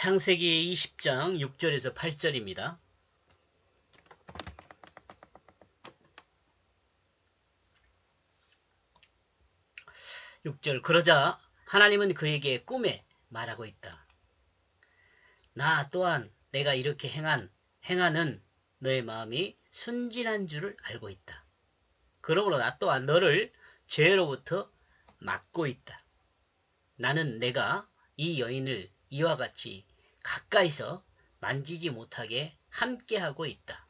창세기 20장 6절에서 8절입니다. 6절. 그러자 하나님은 그에게 꿈에 말하고 있다. 나 또한 내가 이렇게 행하는 너의 마음이 순진한 줄을 알고 있다. 그러므로 나 또한 너를 죄로부터 막고 있다. 나는 내가 이 여인을 이와 같이 가까이서 만지지 못하게 함께하고 있다.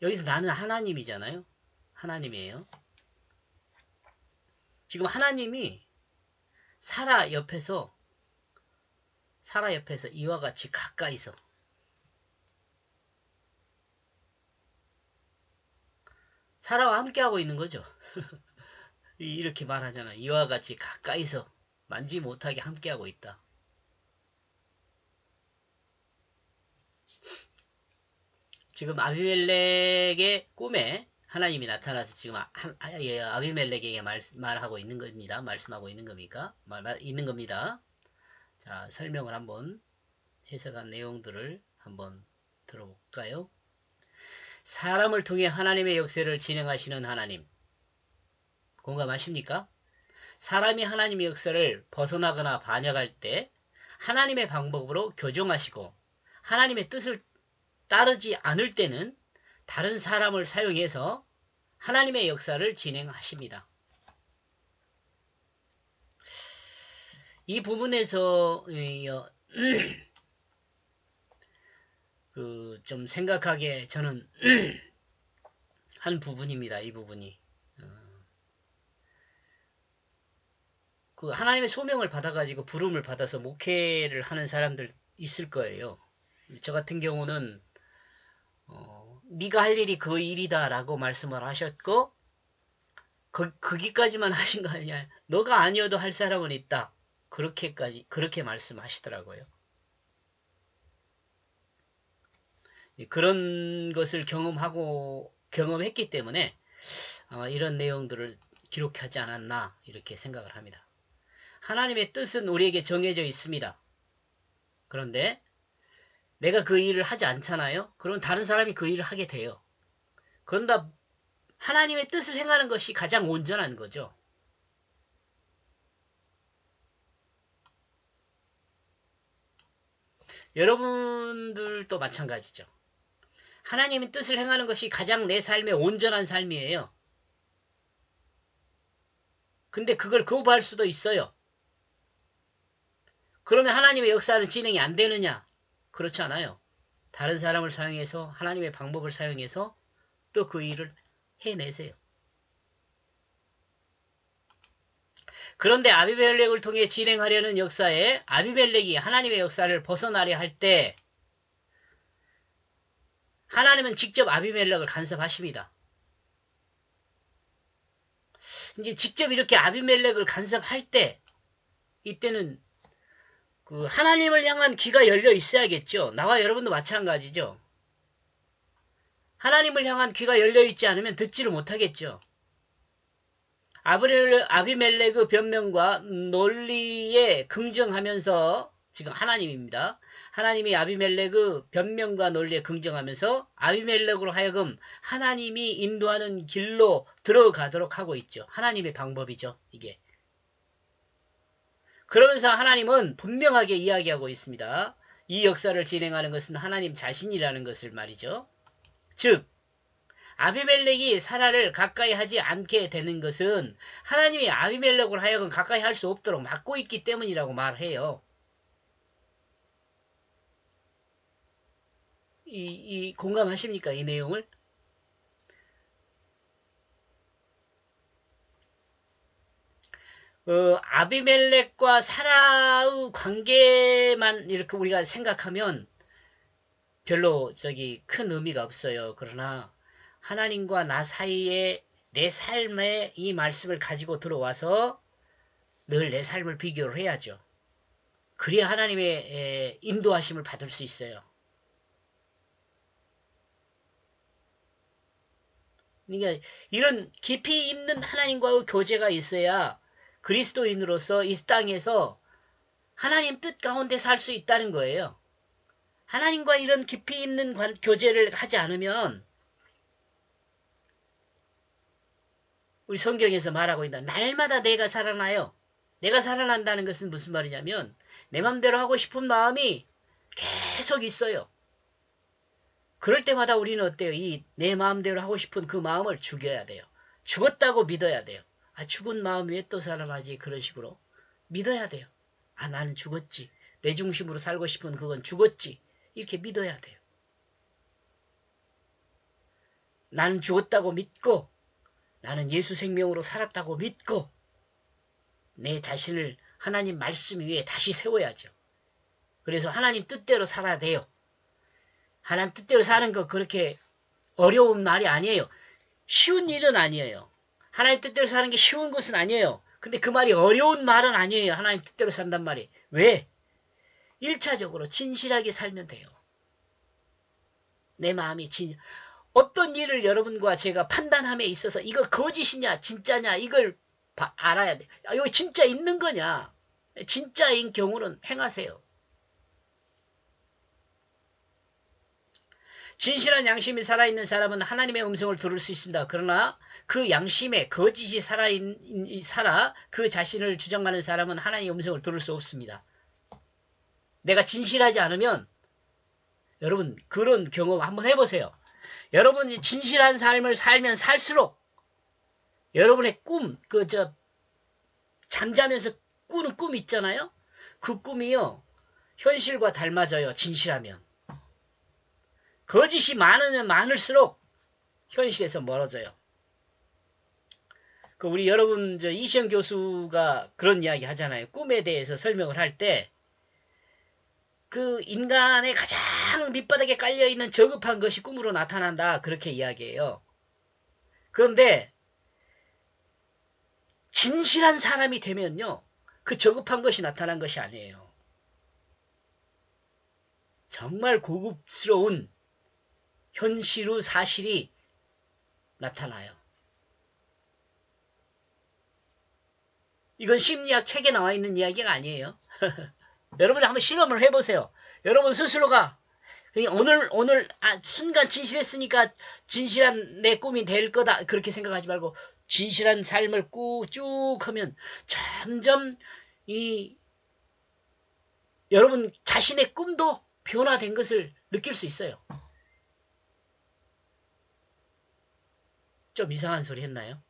여기서 나는 하나님이잖아요. 하나님이에요. 지금 하나님이 사라 옆에서 이와 같이 가까이서 사라와 함께하고 있는 거죠. 이렇게 말하잖아. 이와 같이 가까이서 만지 못하게 함께하고 있다. 지금 아비멜렉의 꿈에 하나님이 나타나서 지금 아비멜렉에게 말하고 있는 겁니다. 말씀하고 있는 겁니다. 자, 설명을 한번 해석한 내용들을 한번 들어볼까요? 사람을 통해 하나님의 역사를 진행하시는 하나님. 공감하십니까? 사람이 하나님의 역사를 벗어나거나 반역할 때 하나님의 방법으로 교정하시고 하나님의 뜻을 따르지 않을 때는 다른 사람을 사용해서 하나님의 역사를 진행하십니다. 이 부분에서 좀 생각하게 저는 한 부분입니다. 이 부분이. 하나님의 소명을 받아가지고 부름을 받아서 목회를 하는 사람들 있을 거예요. 저 같은 경우는 네가 할 일이 그 일이다 라고 말씀을 하셨고 거기까지만 하신 거 아니야. 너가 아니어도 할 사람은 있다. 그렇게 말씀하시더라고요. 그런 것을 경험했기 때문에 아마 이런 내용들을 기록하지 않았나 이렇게 생각을 합니다. 하나님의 뜻은 우리에게 정해져 있습니다. 그런데 내가 그 일을 하지 않잖아요. 그럼 다른 사람이 그 일을 하게 돼요. 그런다 하나님의 뜻을 행하는 것이 가장 온전한 거죠. 여러분들도 마찬가지죠. 하나님의 뜻을 행하는 것이 가장 내 삶의 온전한 삶이에요. 근데 그걸 거부할 수도 있어요. 그러면 하나님의 역사는 진행이 안 되느냐? 그렇지 않아요. 다른 사람을 사용해서 하나님의 방법을 사용해서 또 그 일을 해내세요. 그런데 아비멜렉을 통해 진행하려는 역사에 아비멜렉이 하나님의 역사를 벗어나려 할 때 하나님은 직접 아비멜렉을 간섭하십니다. 이제 직접 이렇게 아비멜렉을 간섭할 때 이때는 그 하나님을 향한 귀가 열려 있어야겠죠. 나와 여러분도 마찬가지죠. 하나님을 향한 귀가 열려 있지 않으면 듣지를 못하겠죠. 아비멜렉의 변명과 논리에 긍정하면서 지금 하나님입니다. 하나님이 아비멜렉의 변명과 논리에 긍정하면서 아비멜렉으로 하여금 하나님이 인도하는 길로 들어가도록 하고 있죠. 하나님의 방법이죠. 이게. 그러면서 하나님은 분명하게 이야기하고 있습니다. 이 역사를 진행하는 것은 하나님 자신이라는 것을 말이죠. 즉 아비멜렉이 사라를 가까이 하지 않게 되는 것은 하나님이 아비멜렉으로 하여금 가까이 할 수 없도록 막고 있기 때문이라고 말해요. 공감하십니까? 이 내용을? 아비멜렉과 사라의 관계만 이렇게 우리가 생각하면 별로 큰 의미가 없어요. 그러나 하나님과 나 사이에 내 삶에 이 말씀을 가지고 들어와서 늘 내 삶을 비교를 해야죠. 그래야 하나님의 인도하심을 받을 수 있어요. 그러니까 이런 깊이 있는 하나님과의 교제가 있어야 그리스도인으로서 이 땅에서 하나님 뜻 가운데 살 수 있다는 거예요. 하나님과 이런 깊이 있는 교제를 하지 않으면 우리 성경에서 말하고 있다. 날마다 내가 살아나요. 내가 살아난다는 것은 무슨 말이냐면 내 맘대로 하고 싶은 마음이 계속 있어요. 그럴 때마다 우리는 어때요? 이 내 마음대로 하고 싶은 그 마음을 죽여야 돼요. 죽었다고 믿어야 돼요. 아, 죽은 마음 왜 또 살아나지? 그런 식으로 믿어야 돼요. 아, 나는 죽었지. 내 중심으로 살고 싶은 그건 죽었지. 이렇게 믿어야 돼요. 나는 죽었다고 믿고 나는 예수 생명으로 살았다고 믿고 내 자신을 하나님 말씀 위에 다시 세워야죠. 그래서 하나님 뜻대로 살아야 돼요. 하나님 뜻대로 사는 거 그렇게 어려운 말이 아니에요. 쉬운 일은 아니에요. 하나님 뜻대로 사는 게 쉬운 것은 아니에요. 근데 그 말이 어려운 말은 아니에요. 하나님 뜻대로 산단 말이. 왜? 1차적으로 진실하게 살면 돼요. 내 마음이 어떤 일을 여러분과 제가 판단함에 있어서 이거 거짓이냐 진짜냐 이걸 알아야 돼. 이거 진짜 있는 거냐. 진짜인 경우는 행하세요. 진실한 양심이 살아있는 사람은 하나님의 음성을 들을 수 있습니다. 그러나 그 양심에 거짓이 살아 그 자신을 주장하는 사람은 하나님의 음성을 들을 수 없습니다. 내가 진실하지 않으면 여러분 그런 경험 한번 해보세요. 여러분이 진실한 삶을 살면 살수록 여러분의 꿈, 잠자면서 꾸는 꿈 있잖아요. 그 꿈이요 현실과 닮아져요. 진실하면. 거짓이 많으면 많을수록 현실에서 멀어져요. 우리 여러분 이시영 교수가 그런 이야기 하잖아요. 꿈에 대해서 설명을 할 때 그 인간의 가장 밑바닥에 깔려있는 저급한 것이 꿈으로 나타난다. 그렇게 이야기해요. 그런데 진실한 사람이 되면요. 그 저급한 것이 나타난 것이 아니에요. 정말 고급스러운 현실의 사실이 나타나요. 이건 심리학 책에 나와 있는 이야기가 아니에요. 여러분이 한번 실험을 해보세요. 여러분 스스로가 오늘 순간 진실했으니까 진실한 내 꿈이 될 거다 그렇게 생각하지 말고 진실한 삶을 쭉 하면 점점 여러분 자신의 꿈도 변화된 것을 느낄 수 있어요. 좀 이상한 소리 했나요?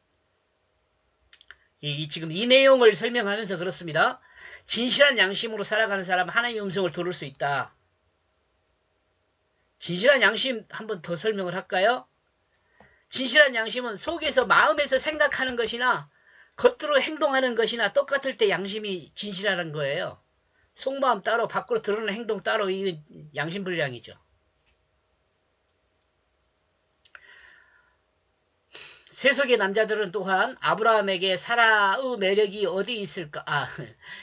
지금 이 내용을 설명하면서 그렇습니다. 진실한 양심으로 살아가는 사람은 하나님의 음성을 들을 수 있다. 진실한 양심 한번 더 설명을 할까요? 진실한 양심은 속에서 마음에서 생각하는 것이나 겉으로 행동하는 것이나 똑같을 때 양심이 진실하는 거예요. 속마음 따로 밖으로 드러나는 행동 따로 이 양심불량이죠. 세속의 남자들은 또한 아브라함에게 사라의 매력이 어디 있을까?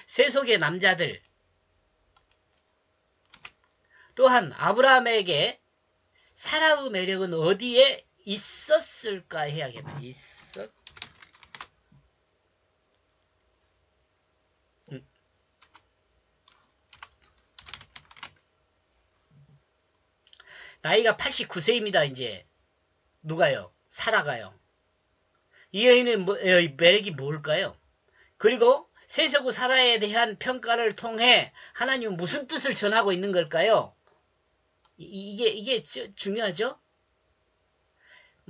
세속의 남자들 또한 아브라함에게 사라의 매력은 어디에 있었을까 해야겠네. 나이가 89세입니다. 이제 누가요? 사라가요. 이 여인의 매력이 뭘까요? 그리고 세세고 사라에 대한 평가를 통해 하나님은 무슨 뜻을 전하고 있는 걸까요? 이게 중요하죠?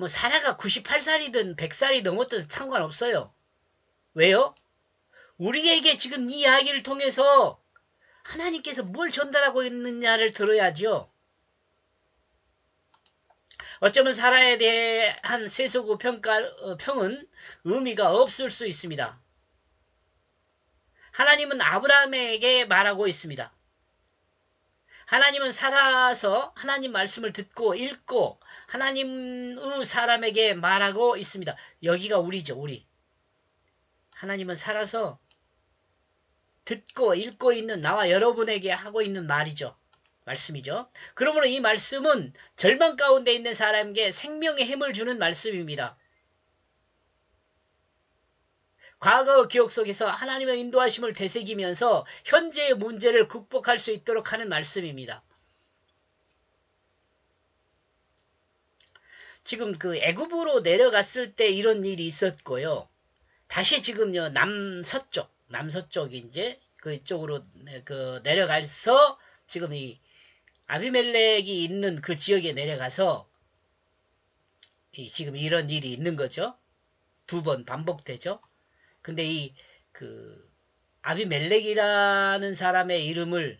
사라가 98살이든 100살이 넘었든 상관없어요. 왜요? 우리에게 지금 이 이야기를 통해서 하나님께서 뭘 전달하고 있느냐를 들어야죠. 어쩌면 사라에 대한 세속의 평은 의미가 없을 수 있습니다. 하나님은 아브라함에게 말하고 있습니다. 하나님은 살아서 하나님 말씀을 듣고 읽고 하나님의 사람에게 말하고 있습니다. 여기가 우리죠, 우리. 하나님은 살아서 듣고 읽고 있는 나와 여러분에게 하고 있는 말이죠. 말씀이죠. 그러므로 이 말씀은 절망 가운데 있는 사람에게 생명의 힘을 주는 말씀입니다. 과거 기억 속에서 하나님의 인도하심을 되새기면서 현재의 문제를 극복할 수 있도록 하는 말씀입니다. 지금 그 애굽으로 내려갔을 때 이런 일이 있었고요. 다시 지금요 남서쪽 이제 그쪽으로 그 내려가서 지금 이 아비멜렉이 있는 그 지역에 내려가서 지금 이런 일이 있는 거죠. 2번 반복되죠. 근데 이 그 아비멜렉이라는 사람의 이름이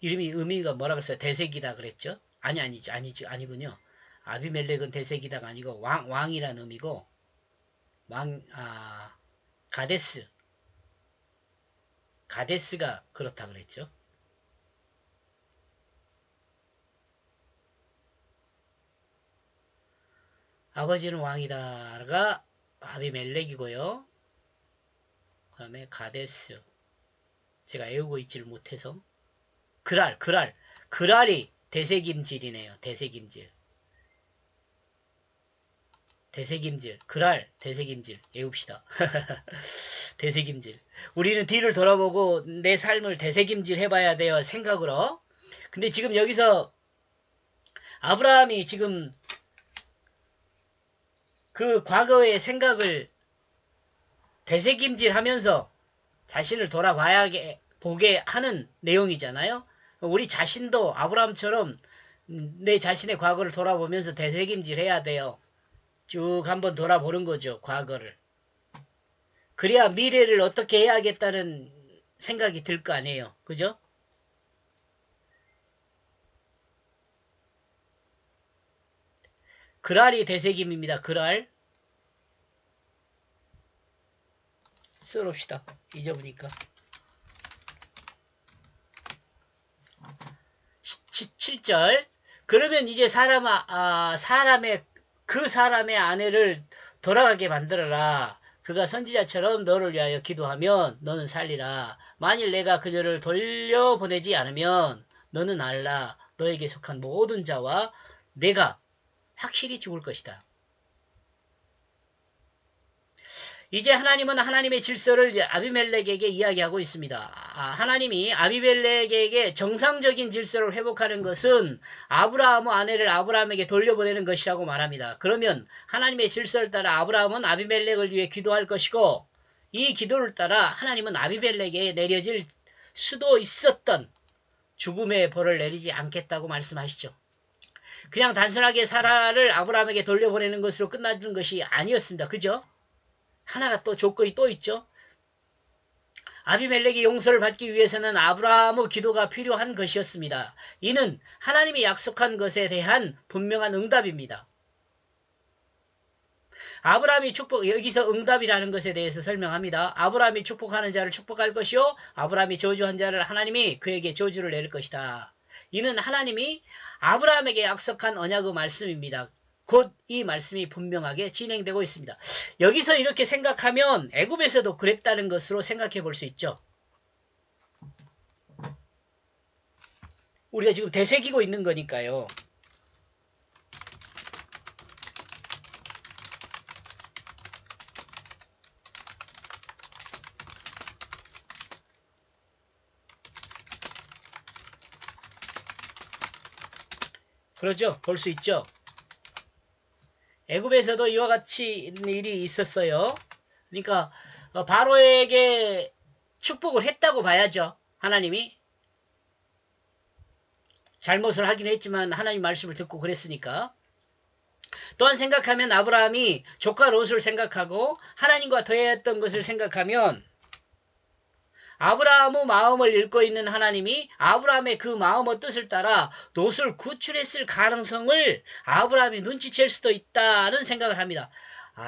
의미가 뭐라고 했어요? 대색이다 그랬죠? 아니군요. 아비멜렉은 대색이다가 아니고 왕이라는 의미고 가데스 가데스가 그렇다 그랬죠. 아버지는 왕이다가 아비멜렉이고요. 그 다음에 가데스 제가 외우고 있지를 못해서 그랄이 대세김질이네요. 대세김질 대세김질 외웁시다. 대세김질 우리는 뒤를 돌아보고 내 삶을 대세김질 해봐야 돼요. 생각으로. 근데 지금 여기서 아브라함이 지금 그 과거의 생각을 되새김질하면서 자신을 돌아봐야 보게 하는 내용이잖아요. 우리 자신도 아브라함처럼 내 자신의 과거를 돌아보면서 되새김질해야 돼요. 쭉 한번 돌아보는 거죠. 과거를. 그래야 미래를 어떻게 해야겠다는 생각이 들 거 아니에요. 그죠? 그랄이 되새김입니다. 그랄. 써놓읍시다. 잊어보니까. 7절. 그러면 이제 사람의 그 사람의 아내를 돌아가게 만들어라. 그가 선지자처럼 너를 위하여 기도하면 너는 살리라. 만일 내가 그녀를 돌려보내지 않으면 너는 알라. 너에게 속한 모든 자와 내가 확실히 죽을 것이다. 이제 하나님은 하나님의 질서를 아비멜렉에게 이야기하고 있습니다. 하나님이 아비멜렉에게 정상적인 질서를 회복하는 것은 아브라함의 아내를 아브라함에게 돌려보내는 것이라고 말합니다. 그러면 하나님의 질서를 따라 아브라함은 아비멜렉을 위해 기도할 것이고 이 기도를 따라 하나님은 아비멜렉에 내려질 수도 있었던 죽음의 벌을 내리지 않겠다고 말씀하시죠. 그냥 단순하게 사라를 아브라함에게 돌려보내는 것으로 끝나는 것이 아니었습니다. 그죠? 하나가 또 조건이 또 있죠. 아비멜렉이 용서를 받기 위해서는 아브라함의 기도가 필요한 것이었습니다. 이는 하나님이 약속한 것에 대한 분명한 응답입니다. 아브라함이 여기서 응답이라는 것에 대해서 설명합니다. 아브라함이 축복하는 자를 축복할 것이요 아브라함이 저주한 자를 하나님이 그에게 저주를 내릴 것이다. 이는 하나님이 아브라함에게 약속한 언약의 말씀입니다. 곧 이 말씀이 분명하게 진행되고 있습니다. 여기서 이렇게 생각하면 애굽에서도 그랬다는 것으로 생각해 볼 수 있죠. 우리가 지금 되새기고 있는 거니까요. 그러죠? 볼 수 있죠? 애굽에서도 이와 같이 일이 있었어요. 그러니까 바로에게 축복을 했다고 봐야죠. 하나님이. 잘못을 하긴 했지만 하나님 말씀을 듣고 그랬으니까. 또한 생각하면 아브라함이 조카 롯을 생각하고 하나님과 더했던 것을 생각하면 아브라함의 마음을 읽고 있는 하나님이 아브라함의 그 마음의 뜻을 따라 롯을 구출했을 가능성을 아브라함이 눈치챌 수도 있다는 생각을 합니다.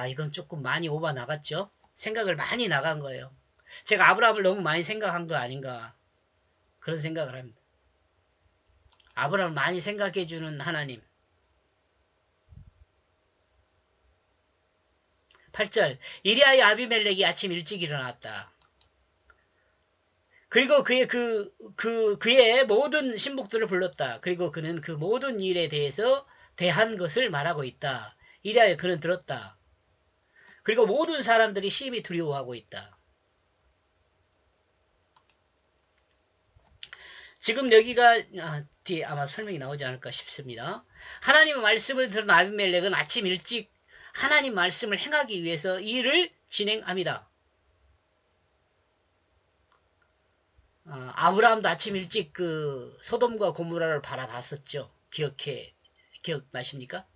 이건 조금 많이 오바 나갔죠? 생각을 많이 나간 거예요. 제가 아브라함을 너무 많이 생각한 거 아닌가 그런 생각을 합니다. 아브라함을 많이 생각해주는 하나님. 8절 이리하여 아비멜렉이 아침 일찍 일어났다. 그리고 그의 모든 신복들을 불렀다. 그리고 그는 그 모든 일에 대해서 대한 것을 말하고 있다. 이래야 그는 들었다. 그리고 모든 사람들이 심히 두려워하고 있다. 지금 여기가 뒤에 아마 설명이 나오지 않을까 싶습니다. 하나님의 말씀을 들은 아비멜렉은 아침 일찍 하나님 말씀을 행하기 위해서 일을 진행합니다. 아브라함도 아침 일찍 그 소돔과 고모라를 바라봤었죠. 기억나십니까?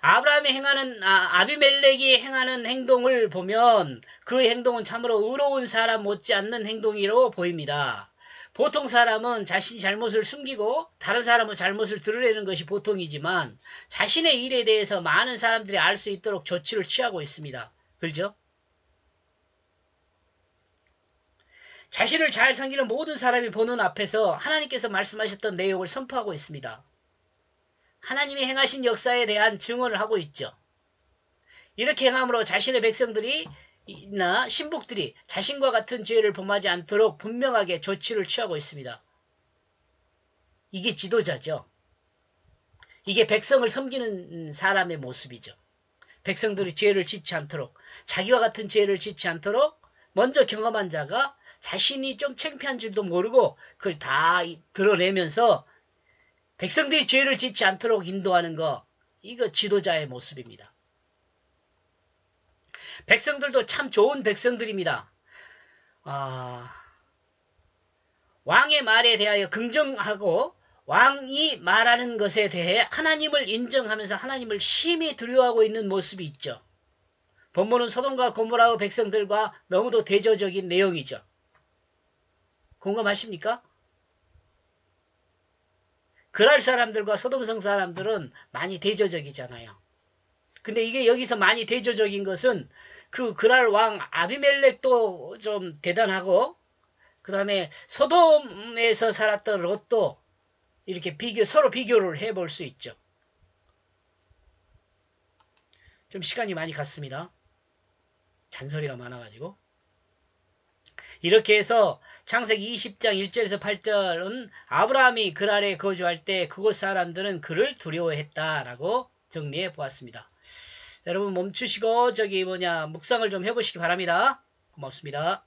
아브라함이 행하는 아비멜렉이 행하는 행동을 보면 그 행동은 참으로 의로운 사람 못지않는 행동이라고 보입니다. 보통 사람은 자신이 잘못을 숨기고 다른 사람의 잘못을 드러내는 것이 보통이지만 자신의 일에 대해서 많은 사람들이 알 수 있도록 조치를 취하고 있습니다. 그렇죠? 자신을 잘 섬기는 모든 사람이 보는 앞에서 하나님께서 말씀하셨던 내용을 선포하고 있습니다. 하나님이 행하신 역사에 대한 증언을 하고 있죠. 이렇게 행함으로 자신의 백성들이 나 신복들이 자신과 같은 죄를 범하지 않도록 분명하게 조치를 취하고 있습니다. 이게 지도자죠. 이게 백성을 섬기는 사람의 모습이죠. 백성들이 죄를 짓지 않도록 자기와 같은 죄를 짓지 않도록 먼저 경험한 자가 자신이 좀 창피한 줄도 모르고 그걸 다 드러내면서 백성들이 죄를 짓지 않도록 인도하는 거, 이거 지도자의 모습입니다. 백성들도 참 좋은 백성들입니다. 왕의 말에 대하여 긍정하고 왕이 말하는 것에 대해 하나님을 인정하면서 하나님을 심히 두려워하고 있는 모습이 있죠. 본문은 소돔과 고모라의 백성들과 너무도 대조적인 내용이죠. 공감하십니까? 그랄 사람들과 소돔성 사람들은 많이 대조적이잖아요. 근데 이게 여기서 많이 대조적인 것은 그 그랄 왕 아비멜렉도 좀 대단하고 그 다음에 소돔에서 살았던 롯도 이렇게 서로 비교를 해볼 수 있죠. 좀 시간이 많이 갔습니다. 잔소리가 많아가지고. 이렇게 해서 창세기 20장 1절에서 8절은 아브라함이 그랄에 거주할 때 그곳 사람들은 그를 두려워했다라고 정리해 보았습니다. 여러분 멈추시고 묵상을 좀 해보시기 바랍니다. 고맙습니다.